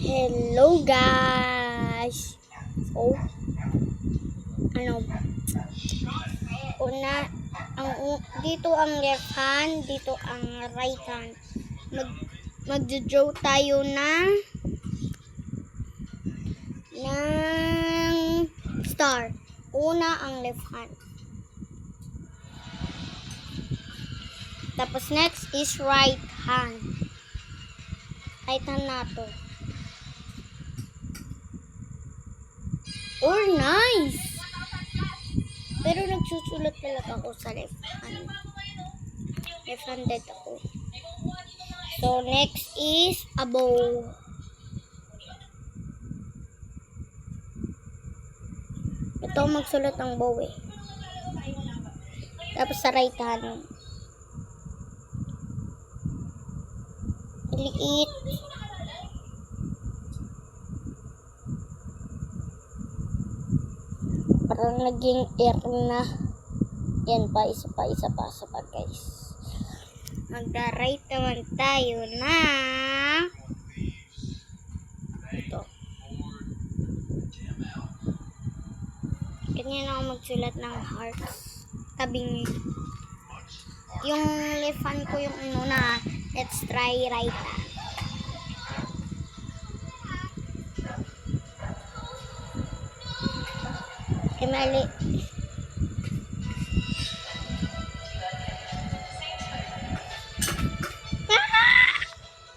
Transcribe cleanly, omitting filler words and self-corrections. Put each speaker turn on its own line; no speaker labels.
Hello guys. So, dito ang left hand, dito ang right hand. Magjo-draw tayo ng star. Una ang left hand. Tapos next is right hand. Right hand na to. Oh, nice! Pero nagsusulat talaga ako sa left hand. Left-handed ako. So, next is a bow. Ito magsulat ng bow eh. Tapos sa right hand. Liit. Parang naging air na. Yan pa, isa pa guys. Magda-right naman tayo na ito. Ganyan ako magsulat ng hearts. Tabing yung left hand ko yung una. Let's try right hand. Mali.